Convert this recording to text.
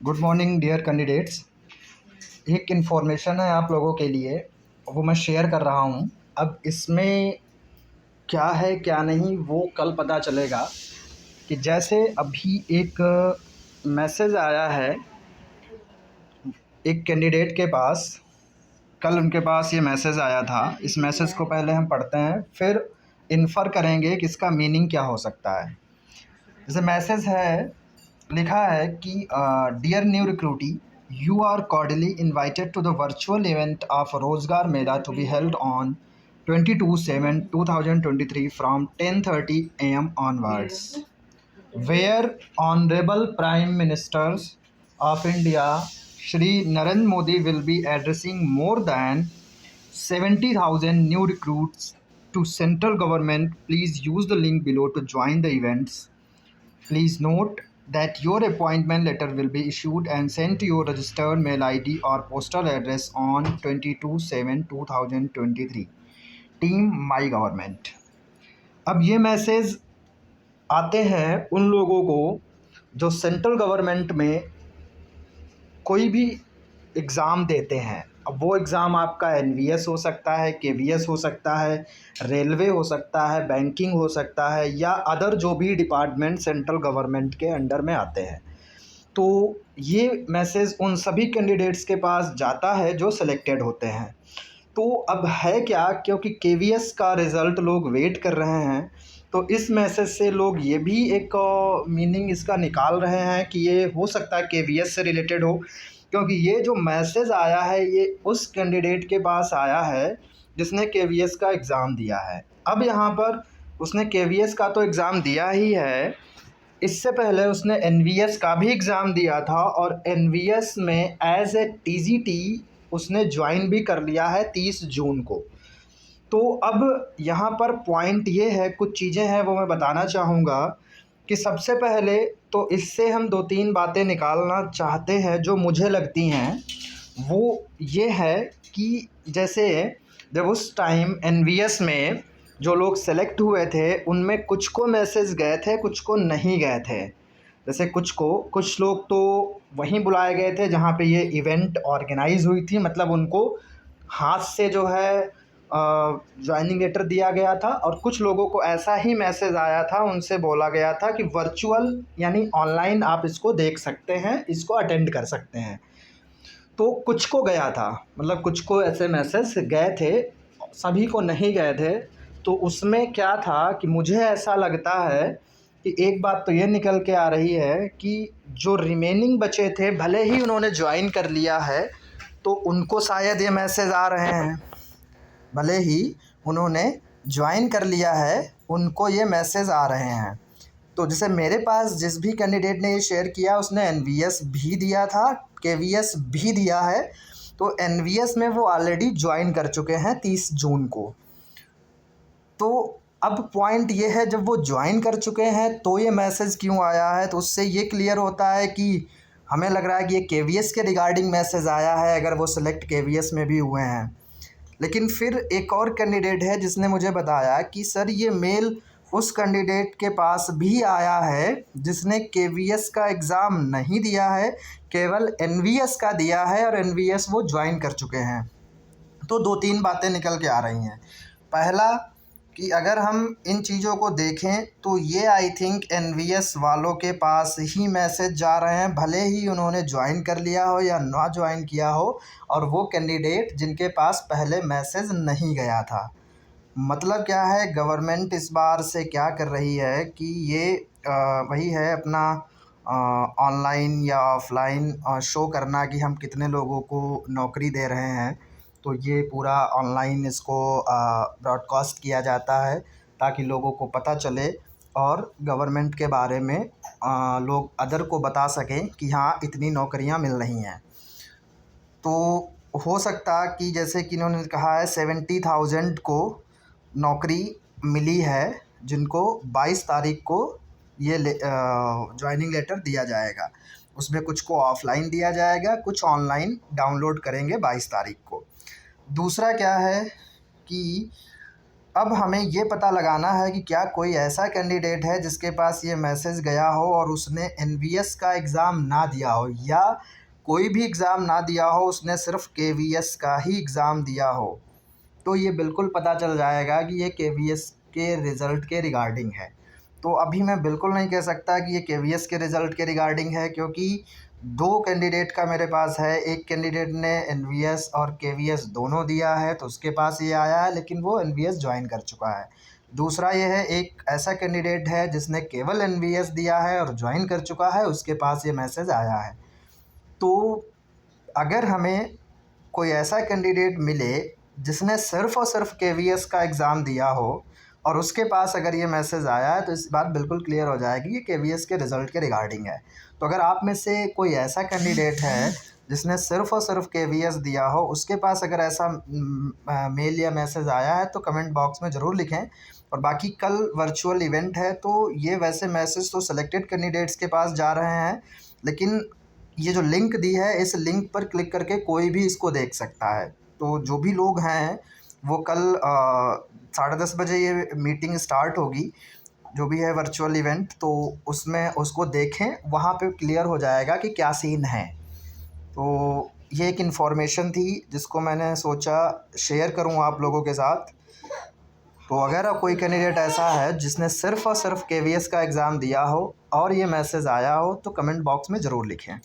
Good morning dear candidates. एक information है आप लोगों के लिए, वो मैं शेयर कर रहा हूँ। अब इसमें क्या है क्या नहीं वो कल पता चलेगा। कि जैसे अभी एक मैसेज आया है एक कैंडिडेट के पास, कल उनके पास ये मैसेज आया था। इस मैसेज को पहले हम पढ़ते हैं, फिर इन्फर करेंगे कि इसका मीनिंग क्या हो सकता है। जैसे मैसेज है, लिखा है कि dear new recruitee, you are cordially invited to the virtual event of Rozgar Mela to be held on 22/7/2023 from 10:30 a.m. onwards, where Honorable Prime Ministers of India Shri Narendra Modi will be addressing more than 70,000 new recruits to central government. Please use the link below to join the events. Please note that your appointment letter will be issued and sent to your registered mail ID or postal address on 22/7/2023. Team my government. अब ये message आते हैं उन लोगों को जो central government में कोई भी एग्ज़ाम देते हैं। अब वो एग्ज़ाम आपका एनवीएस हो सकता है, केवीएस हो सकता है, रेलवे हो सकता है, बैंकिंग हो सकता है, या अदर जो भी डिपार्टमेंट सेंट्रल गवर्नमेंट के अंडर में आते हैं। तो ये मैसेज उन सभी कैंडिडेट्स के पास जाता है जो सिलेक्टेड होते हैं। तो अब है क्या, क्योंकि केवीएस का रिज़ल्ट लोग वेट कर रहे हैं, तो इस मैसेज से लोग ये भी एक मीनिंग इसका निकाल रहे हैं कि ये हो सकता है केवीएस से रिलेटेड हो। क्योंकि ये जो मैसेज आया है ये उस कैंडिडेट के पास आया है जिसने केवीएस का एग्ज़ाम दिया है। अब यहाँ पर उसने केवीएस का तो एग्ज़ाम दिया ही है, इससे पहले उसने एनवीएस का भी एग्ज़ाम दिया था और एनवीएस में एज ए टीजीटी उसने ज्वाइन भी कर लिया है 30 जून को। तो अब यहाँ पर पॉइंट ये है, कुछ चीज़ें हैं वो मैं बताना चाहूँगा कि सबसे पहले तो इससे हम 2-3 बातें निकालना चाहते हैं जो मुझे लगती हैं। वो ये है कि जैसे जब उस टाइम एनवीएस में जो लोग सेलेक्ट हुए थे उनमें कुछ को मैसेज गए थे, कुछ को नहीं गए थे। जैसे कुछ लोग तो वहीं बुलाए गए थे जहाँ पे ये इवेंट ऑर्गेनाइज़ हुई थी, मतलब उनको हाथ से जो है जॉइनिंग लेटर दिया गया था। और कुछ लोगों को ऐसा ही मैसेज आया था, उनसे बोला गया था कि वर्चुअल यानी ऑनलाइन आप इसको देख सकते हैं, इसको अटेंड कर सकते हैं। तो कुछ को गया था, मतलब कुछ को ऐसे मैसेज गए थे, सभी को नहीं गए थे। तो उसमें क्या था कि मुझे ऐसा लगता है कि एक बात तो ये निकल के आ रही है कि जो रिमेनिंग बचे थे, भले ही उन्होंने ज्वाइन कर लिया है तो उनको शायद ये मैसेज आ रहे हैं। भले ही उन्होंने ज्वाइन कर लिया है, उनको ये मैसेज आ रहे हैं। तो जैसे मेरे पास जिस भी कैंडिडेट ने ये शेयर किया उसने एनवीएस भी दिया था, केवीएस भी दिया है। तो एनवीएस में वो ऑलरेडी ज्वाइन कर चुके हैं 30 जून को। तो अब पॉइंट ये है, जब वो ज्वाइन कर चुके हैं तो ये मैसेज क्यों आया है, तो उससे ये क्लियर होता है कि हमें लग रहा है कि ये केवीएस के रिगार्डिंग मैसेज आया है, अगर वो सिलेक्ट केवीएस में भी हुए हैं। लेकिन फिर एक और कैंडिडेट है जिसने मुझे बताया कि सर ये मेल उस कैंडिडेट के पास भी आया है जिसने केवीएस का एग्ज़ाम नहीं दिया है, केवल एनवीएस का दिया है और एनवीएस वो ज्वाइन कर चुके हैं। तो 2-3 बातें निकल के आ रही हैं। पहला कि अगर हम इन चीज़ों को देखें तो ये आई थिंक एनवीएस वालों के पास ही मैसेज जा रहे हैं, भले ही उन्होंने ज्वाइन कर लिया हो या ना ज्वाइन किया हो, और वो कैंडिडेट जिनके पास पहले मैसेज नहीं गया था। मतलब क्या है, गवर्नमेंट इस बार से क्या कर रही है कि ये वही है अपना ऑनलाइन या ऑफलाइन शो करना कि हम कितने लोगों को नौकरी दे रहे हैं। तो ये पूरा ऑनलाइन इसको ब्रॉडकास्ट किया जाता है ताकि लोगों को पता चले और गवर्नमेंट के बारे में लोग अदर को बता सकें कि हाँ इतनी नौकरियां मिल रही हैं। तो हो सकता कि जैसे कि इन्होंने कहा है 70,000 को नौकरी मिली है, जिनको 22 तारीख को ये ज्वाइनिंग लेटर दिया जाएगा। उसमें कुछ को ऑफलाइन दिया जाएगा, कुछ ऑनलाइन डाउनलोड करेंगे 22 तारीख को। दूसरा क्या है कि अब हमें ये पता लगाना है कि क्या कोई ऐसा कैंडिडेट है जिसके पास ये मैसेज गया हो और उसने एनवीएस का एग्ज़ाम ना दिया हो, या कोई भी एग्ज़ाम ना दिया हो, उसने सिर्फ केवीएस का ही एग्ज़ाम दिया हो। तो ये बिल्कुल पता चल जाएगा कि ये केवीएस के रिज़ल्ट के रिगार्डिंग है। तो अभी मैं बिल्कुल नहीं कह सकता कि ये केवीएस के रिज़ल्ट के रिगार्डिंग है, क्योंकि 2 कैंडिडेट का मेरे पास है। एक कैंडिडेट ने एनवीएस और केवीएस दोनों दिया है तो उसके पास ये आया है, लेकिन वो एनवीएस जॉइन कर चुका है। दूसरा ये है, एक ऐसा कैंडिडेट है जिसने केवल एनवीएस दिया है और जॉइन कर चुका है, उसके पास ये मैसेज आया है। तो अगर हमें कोई ऐसा कैंडिडेट मिले जिसने सिर्फ़ और सिर्फ केवीएस का एग्ज़ाम दिया हो और उसके पास अगर ये मैसेज आया है, तो इस बात बिल्कुल क्लियर हो जाएगी ये केवीएस के रिज़ल्ट के रिगार्डिंग है। तो अगर आप में से कोई ऐसा कैंडिडेट है जिसने सिर्फ़ और सिर्फ केवीएस दिया हो, उसके पास अगर ऐसा मेल या मैसेज आया है तो कमेंट बॉक्स में ज़रूर लिखें। और बाकी कल वर्चुअल इवेंट है, तो ये वैसे मैसेज तो सेलेक्टेड कैंडिडेट्स के पास जा रहे हैं, लेकिन ये जो लिंक दी है, इस लिंक पर क्लिक करके कोई भी इसको देख सकता है। तो जो भी लोग हैं वो कल 10:30 बजे ये मीटिंग स्टार्ट होगी, जो भी है वर्चुअल इवेंट, तो उसमें उसको देखें, वहाँ पे क्लियर हो जाएगा कि क्या सीन है। तो ये एक इन्फॉर्मेशन थी जिसको मैंने सोचा शेयर करूँ आप लोगों के साथ। तो अगर कोई कैंडिडेट ऐसा है जिसने सिर्फ़ और सिर्फ केवीएस का एग्ज़ाम दिया हो और ये मैसेज आया हो, तो कमेंट बॉक्स में ज़रूर लिखें।